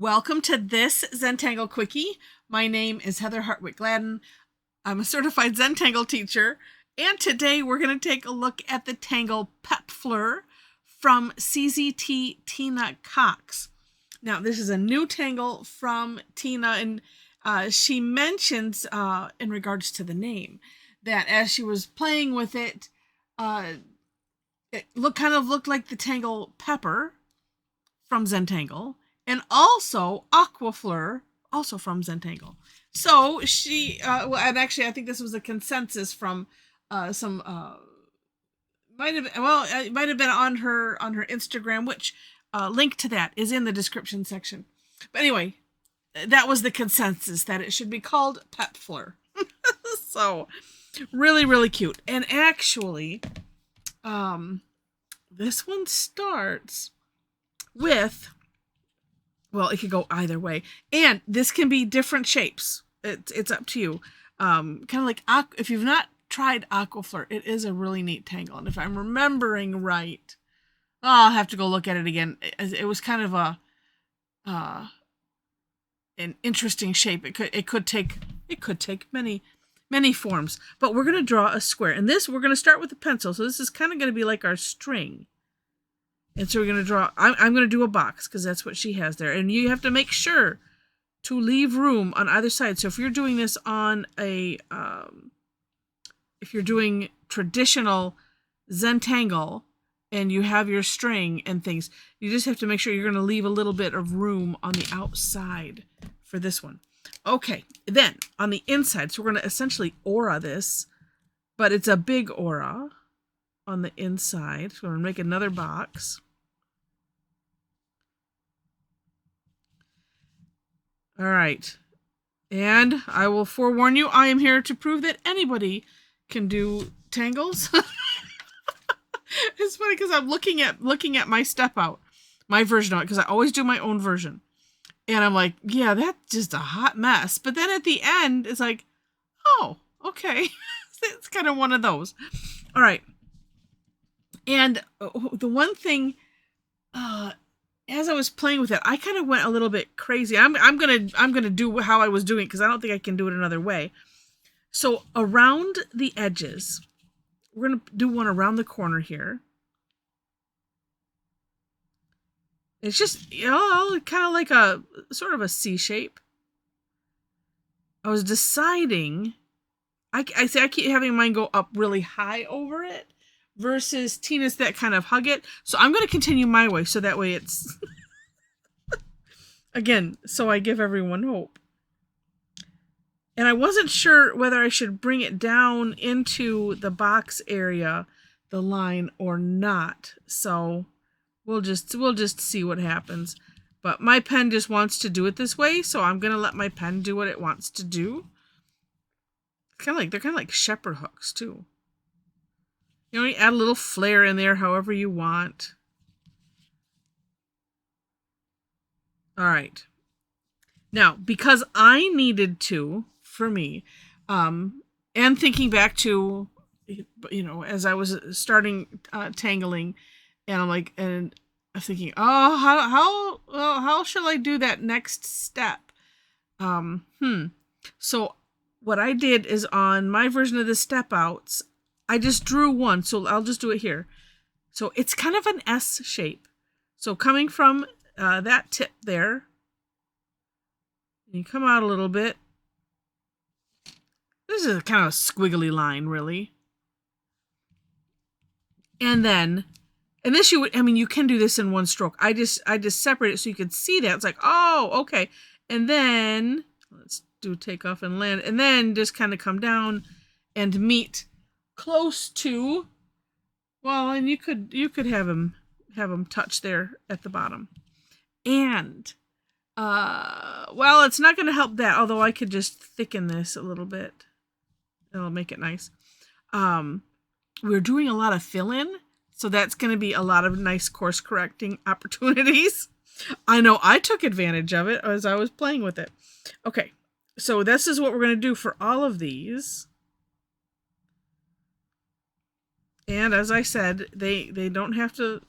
Welcome to this Zentangle Quickie. My name is Heather Hartwick Gladden. I'm a certified Zentangle teacher, and today we're going to take a look at the tangle Pepfleur from CZT Tina Cox. Now, this is a new tangle from Tina, and she mentions in regards to the name that as she was playing with it, it kind of looked like the tangle Pepper from Zentangle, and also Aquafleur, also from Zentangle. So she, and actually, I think this was a consensus from some, it might have been on her Instagram, which link to that is in the description section. But anyway, that was the consensus that it should be called Pepfleur. So really, really cute. And actually, this one starts with, well, it could go either way, and this can be different shapes. It's up to you. Kind of like if you've not tried Aquafleur, it is a really neat tangle, and if I'm remembering right, I'll have to go look at it again. It was kind of a an interesting shape. It could take many forms, but we're gonna draw a square, and this we're gonna start with a pencil. So this is kind of gonna be like our string. And so we're going to draw, I'm going to do a box because that's what she has there. And you have to make sure to leave room on either side. So if you're doing this on a, if you're doing traditional Zentangle and you have your string and things, you just have to make sure you're going to leave a little bit of room on the outside for this one. Okay, then on the inside, so we're going to essentially aura this, but it's a big aura on the inside. So we're going to make another box. All right. And I will forewarn you, I am here to prove that anybody can do tangles. It's funny because I'm looking at my step out, my version of it, because I always do my own version. And I'm like, yeah, that's just a hot mess. But then at the end, it's like, oh, okay. It's kind of one of those. All right. And the one thing, as I was playing with it, I kind of went a little bit crazy. I'm gonna do how I was doing it because I don't think I can do it another way. So around the edges, we're gonna do one around the corner here. It's just, you know, kind of like a sort of a C shape. I was deciding, I keep having mine go up really high over it, versus Tina's that kind of hug it. So I'm going to continue my way, so that way it's, again, so I give everyone hope. And I wasn't sure whether I should bring it down into the box area, the line, or not. So we'll just see what happens. But my pen just wants to do it this way, so I'm going to let my pen do what it wants to do. They're kind of like shepherd hooks too. You know, you add a little flair in there however you want. All right. Now, because I needed to, for me, and thinking back to, you know, as I was starting tangling, and I'm like, and I'm thinking, oh, how shall I do that next step? So what I did is on my version of the step outs, I just drew one, so I'll just do it here. So it's kind of an S shape. So coming from that tip there, you come out a little bit. This is a kind of squiggly line, really. And then, and this you can do this in one stroke. I just separate it so you can see that. It's like, oh, okay. And then let's do takeoff and land, and then just kind of come down and meet close to, well, and you could have them touch there at the bottom. And well, it's not going to help that, although I could just thicken this a little bit. It'll make it nice. We're doing a lot of fill-in, so that's going to be a lot of nice course correcting opportunities. I know I took advantage of it as I was playing with it. Okay, so this is what we're going to do for all of these. And as I said, they don't have to,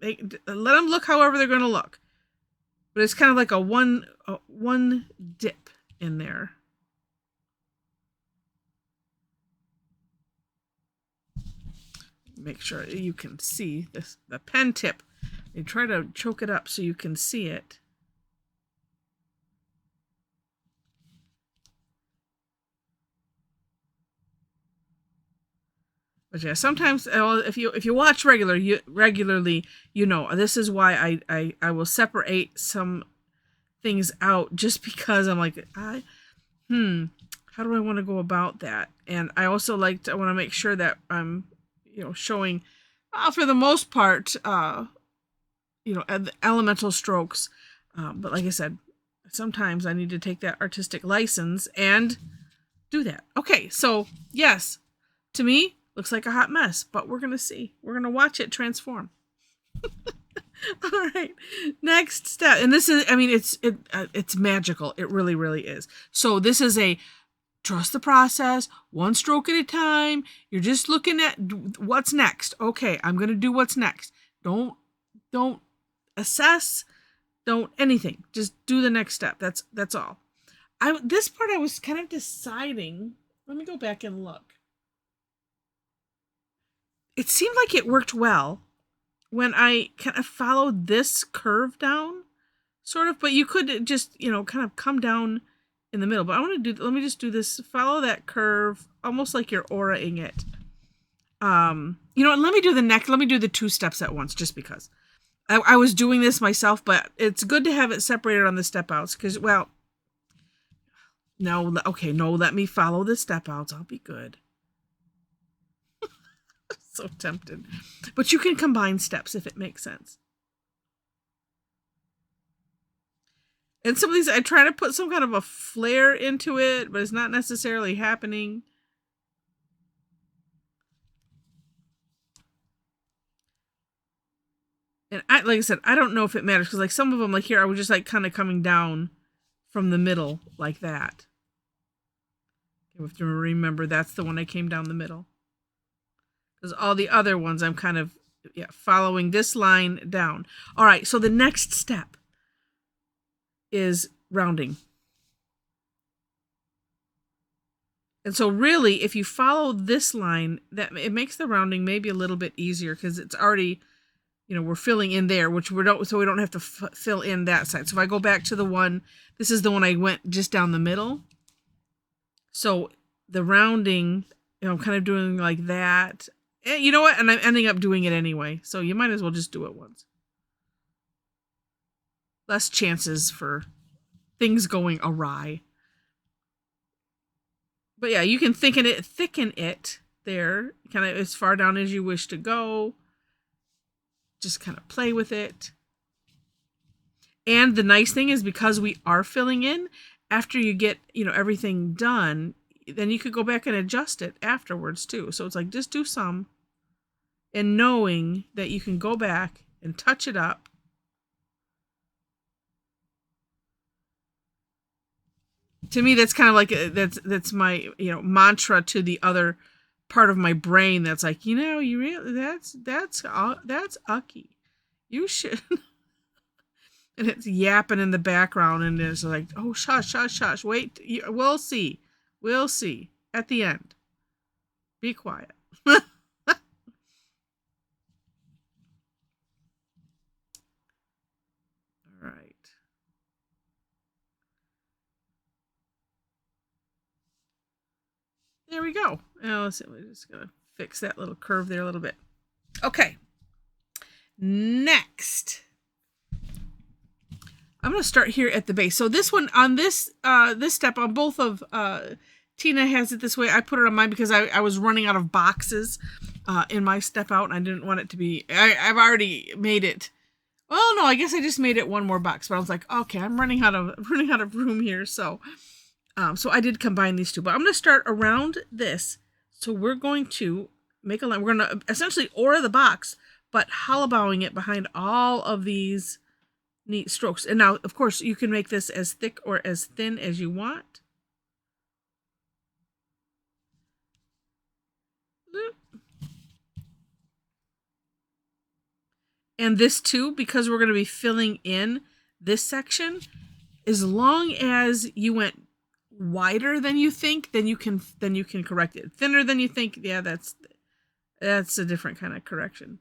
let them look however they're going to look. but it's kind of like a one dip in there. Make sure you can see this, the pen tip. You try to choke it up so you can see it. But yeah, sometimes if you watch regularly, you know this is why I will separate some things out, just because I'm like, how do I want to go about that? And I also want to make sure that I'm showing for the most part elemental strokes, but like I said, sometimes I need to take that artistic license and do that. Okay, so yes, to me looks like a hot mess, but we're gonna see. We're gonna watch it transform. All right, next step, and this is, I mean, it's magical. It really, really is. So this is a trust the process, one stroke at a time. You're just looking at what's next. Okay, I'm gonna do what's next. Don't assess. Don't anything. Just do the next step. That's all. This part I was kind of deciding. Let me go back and look. It seemed like it worked well when I kind of followed this curve down, sort of, but you could just, kind of come down in the middle. But let me just do this, follow that curve, almost like you're auraing it. Let me do the 2 steps at once, just because. I was doing this myself, but it's good to have it separated on the step outs, because, let me follow the step outs. I'll be good. So tempted. But you can combine steps if it makes sense. And some of these, I try to put some kind of a flare into it, but it's not necessarily happening. And like I said, I don't know if it matters, because like some of them, like here, I was just like kind of coming down from the middle like that. You have to remember that's the one I came down the middle. Because all the other ones, I'm kind of following this line down. All right, so the next step is rounding. And so really, if you follow this line, that it makes the rounding maybe a little bit easier, because it's already, we're filling in there, which we don't have to fill in that side. So if I go back to the one, this is the one I went just down the middle. So the rounding, I'm kind of doing like that. And you know what? And I'm ending up doing it anyway. So you might as well just do it once. Less chances for things going awry. But yeah, you can thicken it there, kind of as far down as you wish to go. Just kind of play with it. And the nice thing is, because we are filling in, after you get, everything done, then you could go back and adjust it afterwards too. So it's like, just do some, and knowing that you can go back and touch it up. To me, that's kind of like, that's my, mantra to the other part of my brain. That's like, you really, that's ucky. You should. And it's yapping in the background, and it's like, oh, shush. Wait, we'll see. At the end. Be quiet. All right. There we go. Now let's see. We're just going to fix that little curve there a little bit. Okay. Next, I'm going to start here at the base. So this one, on this step, on both of Tina has it this way. I put it on mine because I was running out of boxes in my step out, and I didn't want it to be, I've already made it. Well, no, I guess I just made it one more box, but I was like, okay, I'm running out of room here. So I did combine these two, but I'm going to start around this. So we're going to make a line. We're going to essentially aura the box, but hollowbowing it behind all of these neat strokes. And now, of course, you can make this as thick or as thin as you want. And this too, because we're going to be filling in this section, as long as you went wider than you think, then you can correct it. Thinner than you think, yeah, that's a different kind of correction.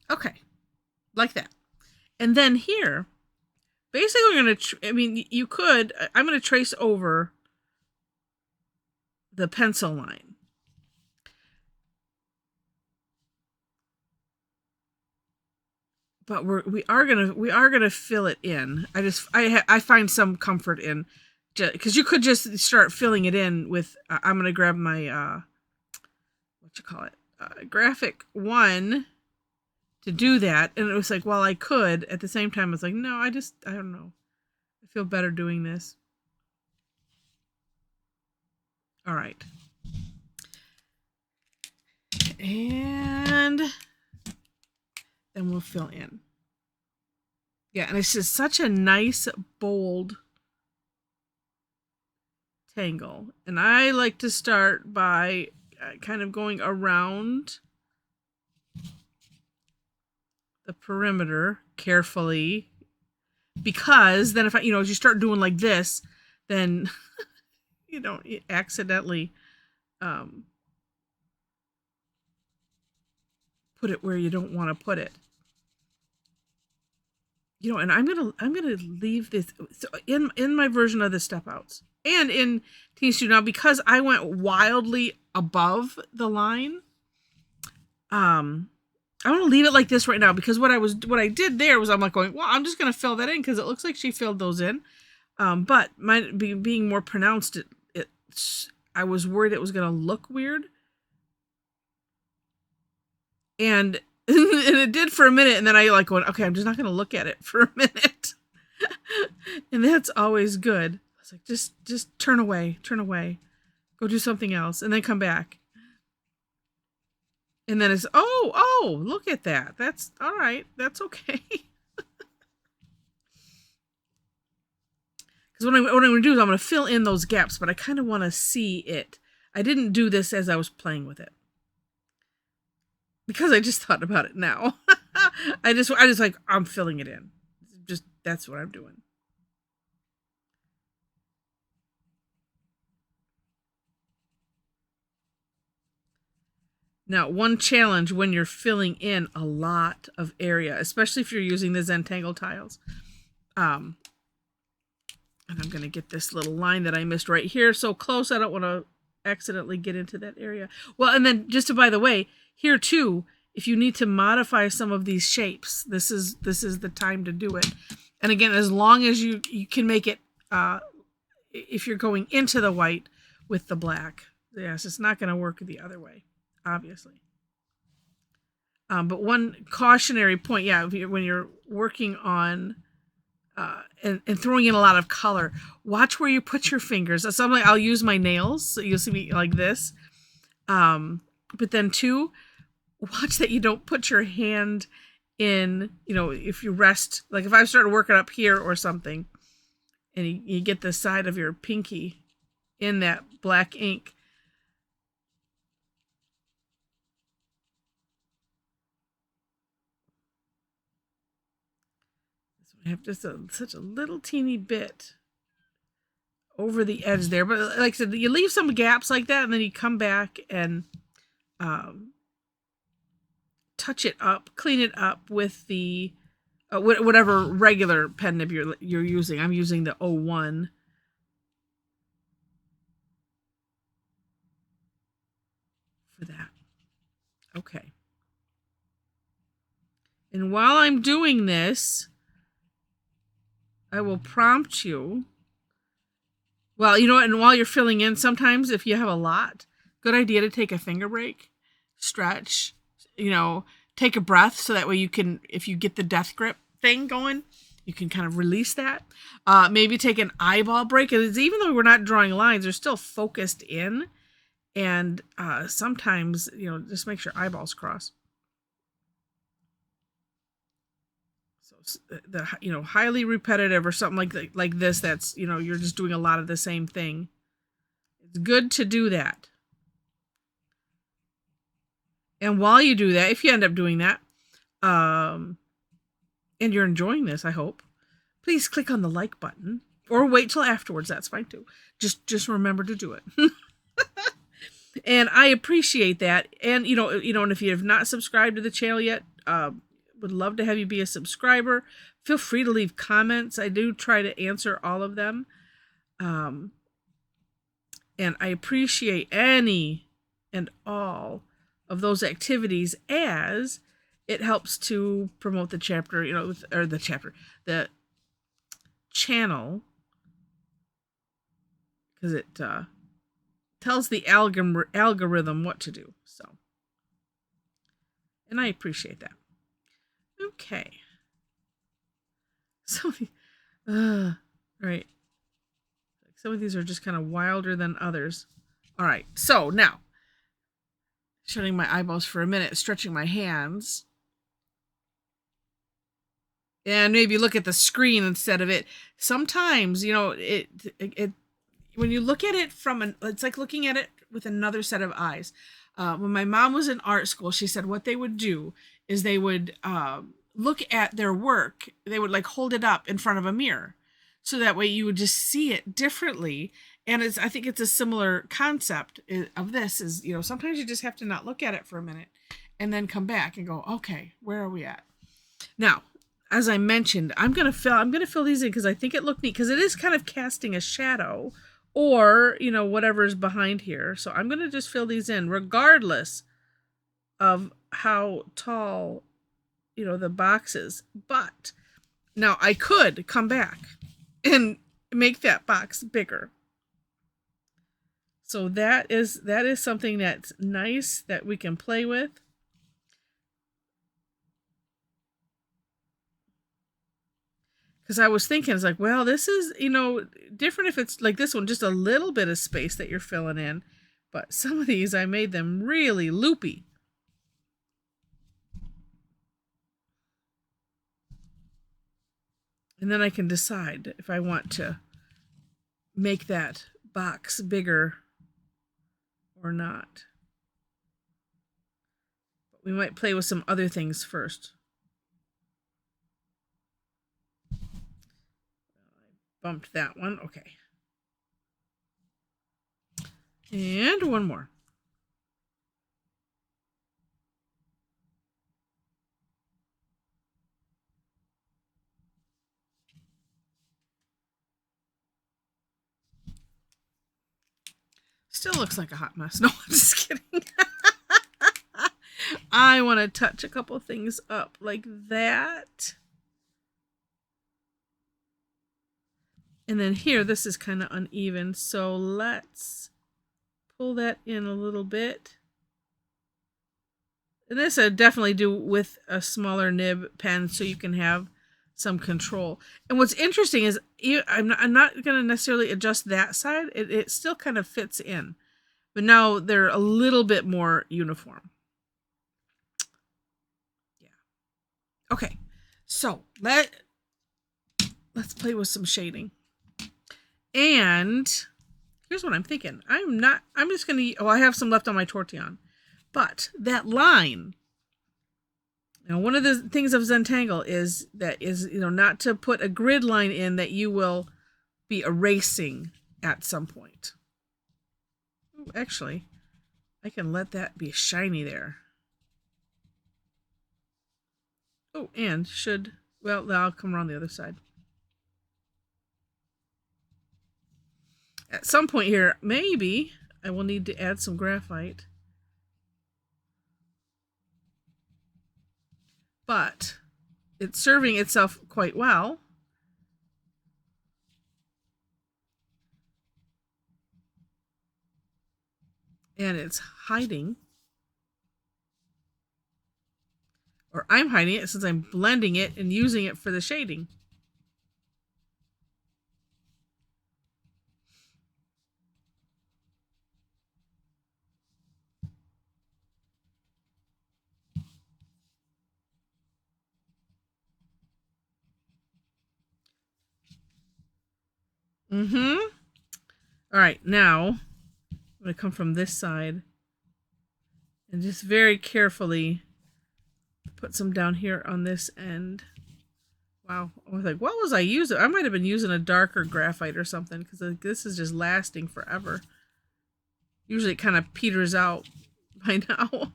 Okay, like that. And then here, basically we're going to, I'm going to trace over the pencil line. But we are gonna fill it in. I find some comfort in, because you could just start filling it in with. I'm gonna grab my graphic one to do that, and it was like, well, I could at the same time. I was like, no, I don't know. I feel better doing this. All right, and then we'll fill in. Yeah, and it's just such a nice, bold tangle. And I like to start by kind of going around the perimeter carefully, because then if as you start doing like this, then you don't accidentally put it where you don't want to put it. And I'm gonna leave this in my version of the step outs and in Teen Studio now, because I went wildly above the line. I want to leave it like this right now, because what I did there was I'm like going, well, I'm just gonna fill that in because it looks like she filled those in. But mine being more pronounced, I was worried it was gonna look weird, and it did for a minute, and then I went, okay, I'm just not going to look at it for a minute. And that's always good. I was like, just turn away, go do something else, and then come back. And then it's, oh, look at that. That's all right. That's okay. Because what I'm going to do is I'm going to fill in those gaps, but I kind of want to see it. I didn't do this as I was playing with it, because I just thought about it now. I just I'm filling it in. Just, that's what I'm doing. Now, one challenge when you're filling in a lot of area, especially if you're using the Zentangle tiles. And I'm going to get this little line that I missed right here so close, I don't want to accidentally get into that area. Well, and then just by the way, here too, if you need to modify some of these shapes, this is the time to do it. And again, as long as you can make it, if you're going into the white with the black, yes, it's not going to work the other way, obviously. But one cautionary point, yeah, when you're working on and throwing in a lot of color, watch where you put your fingers. Sometimes I'll use my nails, so you'll see me like this. But then too, watch that you don't put your hand in, if you rest, like if I started working up here or something, and you get the side of your pinky in that black ink. So I have just such a little teeny bit over the edge there. But like I said, you leave some gaps like that, and then you come back and touch it up, clean it up with the whatever regular pen nib you're using. I'm using the 01. For that. Okay. And while I'm doing this, I will prompt you. Well, and while you're filling in, sometimes if you have a lot, good idea to take a finger break, stretch, take a breath, so that way you can, if you get the death grip thing going, you can kind of release that. Maybe take an eyeball break. Even though we're not drawing lines, they're still focused in. And sometimes, just make sure eyeballs cross. So the highly repetitive or something like this, that's, you're just doing a lot of the same thing. It's good to do that. And while you do that, if you end up doing that, and you're enjoying this, I hope, please click on the like button or wait till afterwards. That's fine too. Just remember to do it. And I appreciate that. And and if you have not subscribed to the channel yet, would love to have you be a subscriber. Feel free to leave comments. I do try to answer all of them. And I appreciate any and all of those activities, as it helps to promote the chapter, the channel, because it tells the algorithm what to do. So, and I appreciate that. Okay. So, right. Some of these are just kind of wilder than others. All right. So now, shutting my eyeballs for a minute, stretching my hands, and maybe look at the screen instead of it. Sometimes, it when you look at it it's like looking at it with another set of eyes. When my mom was in art school, she said what they would do is they would look at their work. They would like hold it up in front of a mirror, so that way you would just see it differently. And I think it's a similar concept of this is, sometimes you just have to not look at it for a minute and then come back and go, okay, where are we at? Now, as I mentioned, I'm going to fill these in because I think it looked neat, because it is kind of casting a shadow or, whatever's behind here. So I'm going to just fill these in regardless of how tall, the box is. But now I could come back and make that box bigger. So that is something that's nice that we can play with. Because I was thinking, it's like, well, this is, different if it's like this one, just a little bit of space that you're filling in. But some of these, I made them really loopy. And then I can decide if I want to make that box bigger or not. But we might play with some other things first. I bumped that one. Okay. And one more. Still looks like a hot mess. No, I'm just kidding. I want to touch a couple things up like that. And then here, this is kind of uneven. So let's pull that in a little bit. And this I definitely do with a smaller nib pen so you can have some control. And what's interesting is I'm not going to necessarily adjust that side. It still kind of fits in. But now they're a little bit more uniform. Yeah. Okay. So let's play with some shading. And here's what I'm thinking. I'm just going to, I have some left on my Tortillion. But that line, one of the things of Zentangle is not to put a grid line in that you will be erasing at some point. Ooh, actually, I can let that be shiny there. Oh, and I'll come around the other side. At some point here, maybe I will need to add some graphite. But it's serving itself quite well. And it's hiding. Or I'm hiding it since I'm blending it and using it for the shading. All right, now I'm going to come from this side And just very carefully put some down here on this end. Wow, I was like, what was I using? I might have been using a darker graphite or something, because this is just lasting forever. Usually it kind of peters out by now.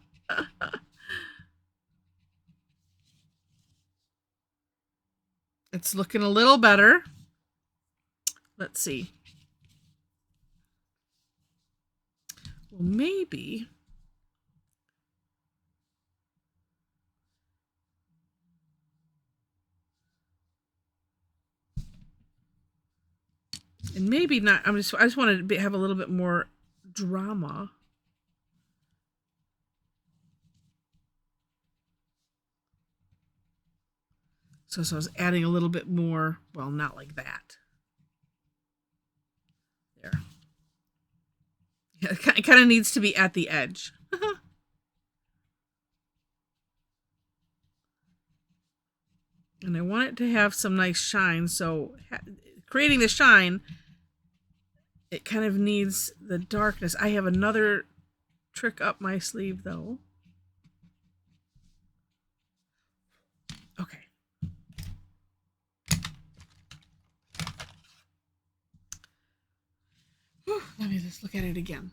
It's looking a little better. Let's see. Well, maybe. And maybe not. I just wanted to have a little bit more drama. So I was adding a little bit more. Well, not like that. There. Yeah, it kind of needs to be at the edge. And I want it to have some nice shine. So creating the shine, it kind of needs the darkness. I have another trick up my sleeve, though. Okay. Whew, let me just look at it again.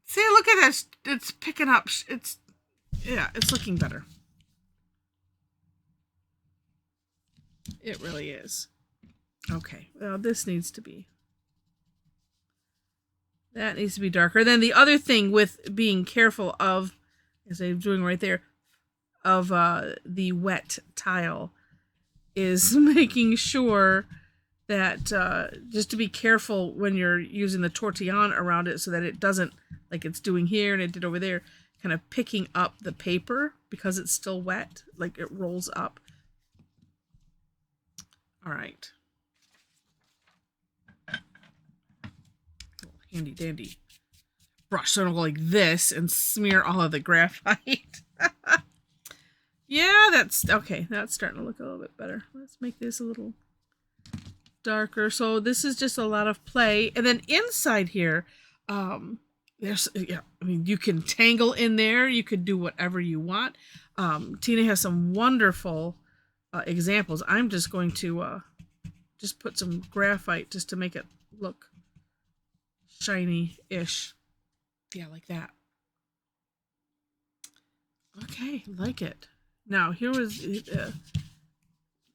See, look at this. It's picking up. Yeah, it's looking better. It really is. Okay, well, this needs to be. That needs to be darker. Then the other thing with being careful of, as I'm doing right there, of the wet tile is making sure that just to be careful when you're using the Tortillion around it so that it doesn't, like it's doing here and it did over there, kind of picking up the paper because it's still wet, like it rolls up. All right. Handy dandy brush, so I don't go like this and smear all of the graphite. Yeah, that's okay. That's starting to look a little bit better. Let's make this a little darker. So this is just a lot of play. And then inside here, there's, yeah, I mean, you can tangle in there. You could do whatever you want. Tina has some wonderful examples. I'm just going to just put some graphite just to make it look shiny-ish. Yeah, like that. Okay, like it. Now, here was the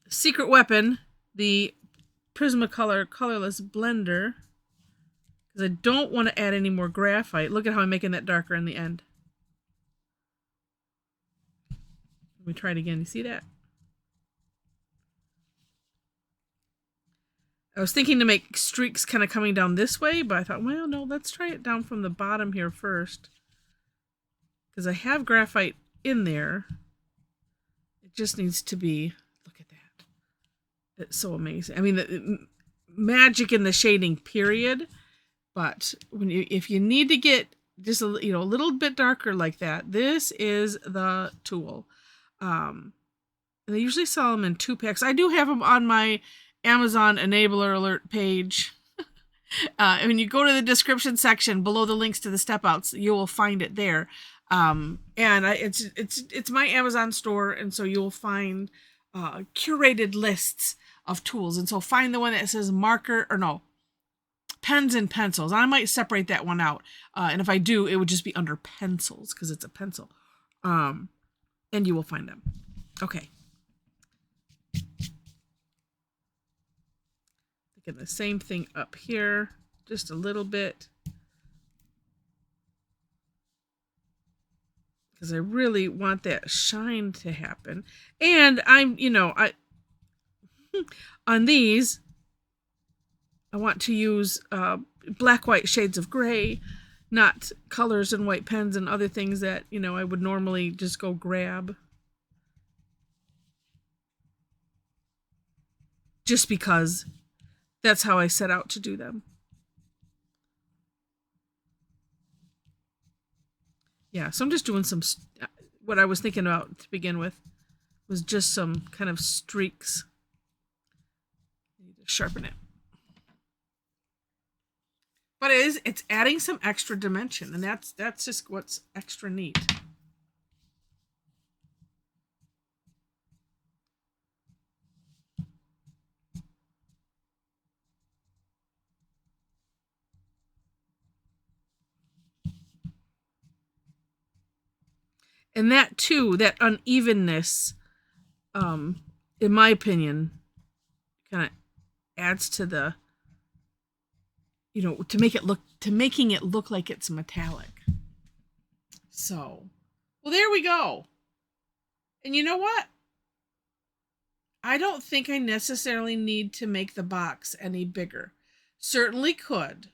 secret weapon, the Prismacolor colorless blender. Because I don't want to add any more graphite. Look at how I'm making that darker in the end. Let me try it again. You see that? I was thinking to make streaks kind of coming down this way, but I thought, well, no, let's try it down from the bottom here first. Because I have graphite in there. It just needs to be, look at that. It's so amazing. I mean, the magic in the shading, period. But when if you need to get just a little bit darker like that, this is the tool. They usually sell them in 2-packs. I do have them on my Amazon enabler alert page. When you go to the description section below the links to the step outs, you will find it there. And it's my Amazon store, and so you'll find curated lists of tools. And so find the one that says pens and pencils. I might separate that one out. And if I do, it would just be under pencils because it's a pencil. And you will find them. Okay. Again, the same thing up here, just a little bit. Because I really want that shine to happen. And on these, I want to use black, white shades of gray, not colors and white pens and other things that, I would normally just go grab. Just because that's how I set out to do them. Yeah, so I'm just doing some, what I was thinking about to begin with was just some kind of streaks. I need to sharpen it. But it's adding some extra dimension, and that's just what's extra neat. And that too, that unevenness, in my opinion, kind of adds to the, making it look like it's metallic. So, well, there we go. And you know what? I don't think I necessarily need to make the box any bigger. Certainly could.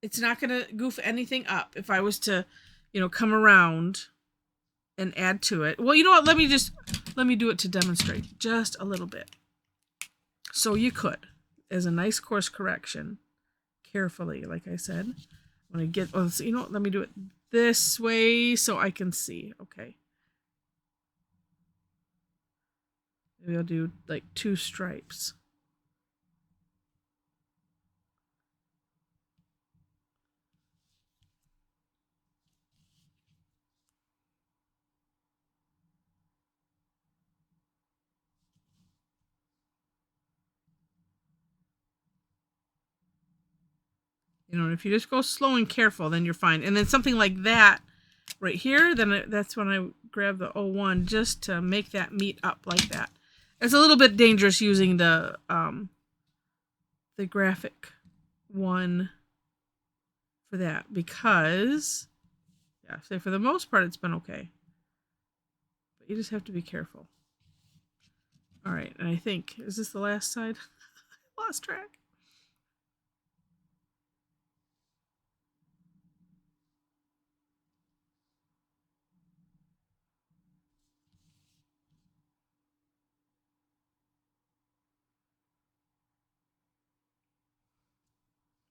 It's not going to goof anything up if I was to, come around and add to it. Well, you know what? Let me do it to demonstrate just a little bit. So you could, as a nice course correction, carefully, like I said, when I get, let me do it this way so I can see. Okay. Maybe I'll do like 2 stripes. If you just go slow and careful, then you're fine. And then something like that right here, then that's when I grab the 01 just to make that meet up like that. It's a little bit dangerous using the graphic one for that because, say for the most part, it's been okay. But you just have to be careful. All right, and I think, is this the last side? I lost track.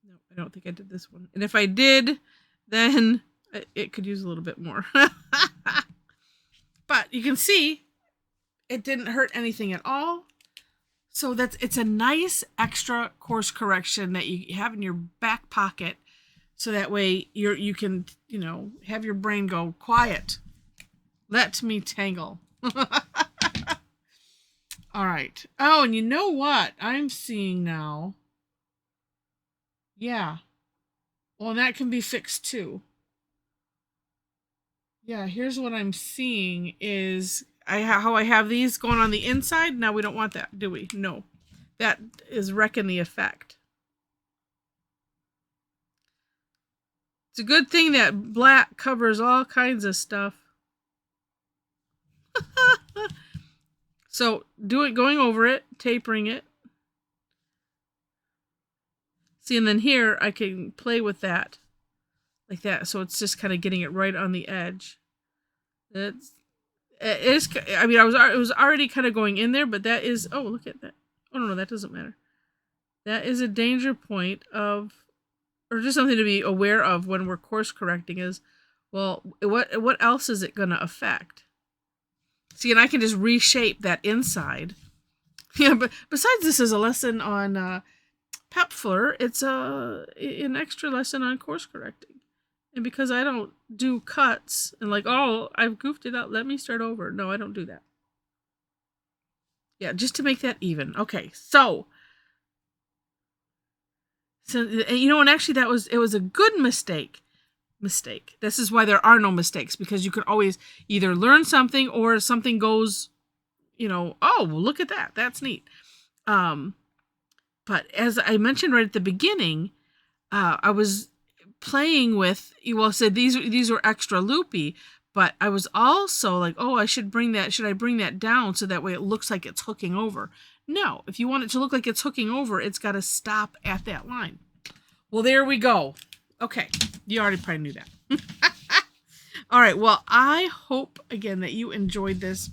No, I don't think I did this one. And if I did, then it could use a little bit more. But you can see it didn't hurt anything at all. So it's a nice extra course correction that you have in your back pocket. So that way you can, have your brain go, quiet. Let me tangle. All right. Oh, and you know what I'm seeing now? Yeah. Well, that can be fixed too. Yeah, here's what I'm seeing is how I have these going on the inside. Now we don't want that, do we? No. That is wrecking the effect. It's a good thing that black covers all kinds of stuff. So going over it, tapering it. See, and then here I can play with that like that. So it's just kind of getting it right on the edge. It was already kind of going in there, but that is, oh, look at that. Oh, no, that doesn't matter. That is a danger point or just something to be aware of when we're course correcting is, well, what else is it going to affect? See, and I can just reshape that inside. Yeah, but besides this is a lesson on Pepfleur, it's an extra lesson on course correcting. And because I don't do cuts and I've goofed it out, let me start over. No, I don't do that. Yeah, just to make that even. Okay, so and actually it was a good mistake. This is why there are no mistakes, because you can always either learn something or something goes, oh, look at that. That's neat. But as I mentioned right at the beginning, I was playing with, said these were extra loopy, but I was also like, oh, should I bring that down so that way it looks like it's hooking over? No, if you want it to look like it's hooking over, it's got to stop at that line. Well, there we go. Okay, you already probably knew that. All right, well, I hope, again, that you enjoyed this.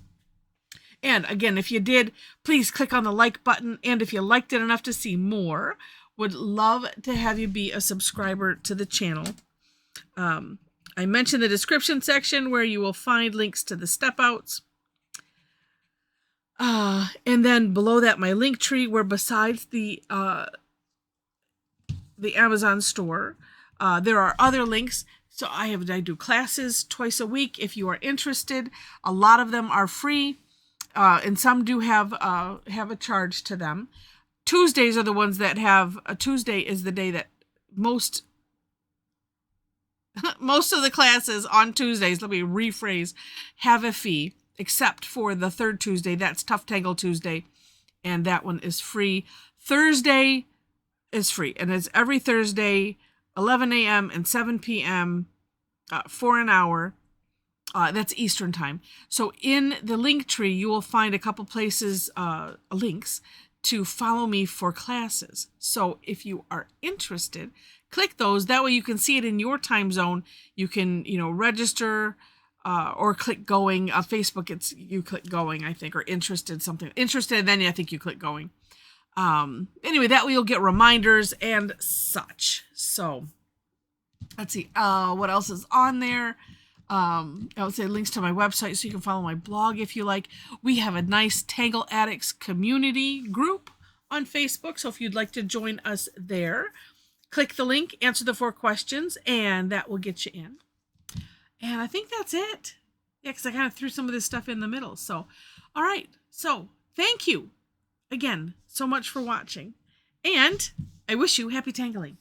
And, again, if you did, please click on the like button. And if you liked it enough to see more, would love to have you be a subscriber to the channel. I mentioned the description section where you will find links to the step outs. And then below that, my link tree, where besides the Amazon store, there are other links. So I do classes twice a week if you are interested. A lot of them are free, and some do have a charge to them. Tuesdays are the ones that have Tuesday is the day that most most of the classes on Tuesdays, let me rephrase, have a fee, except for the third Tuesday. That's Tough Tangle Tuesday, and that one is free. Thursday is free, and it's every Thursday, 11 a.m. and 7 p.m. For an hour. That's Eastern time. So in the link tree, you will find a couple places, links to follow me for classes. So if you are interested, click those. That way you can see it in your time zone. You can, register or click going. On Facebook, you click going, I think, or interested, something. Interested, then I think you click going. Anyway, that way you'll get reminders and such. So let's see, what else is on there? I would say links to my website so you can follow my blog if you like. We have a nice Tangle Addicts community group on Facebook, so if you'd like to join us there, click the link, answer the 4 questions, and that will get you in. And I think that's it. Yeah, because I kind of threw some of this stuff in the middle. So, all right. So, thank you again so much for watching. And I wish you happy tangling.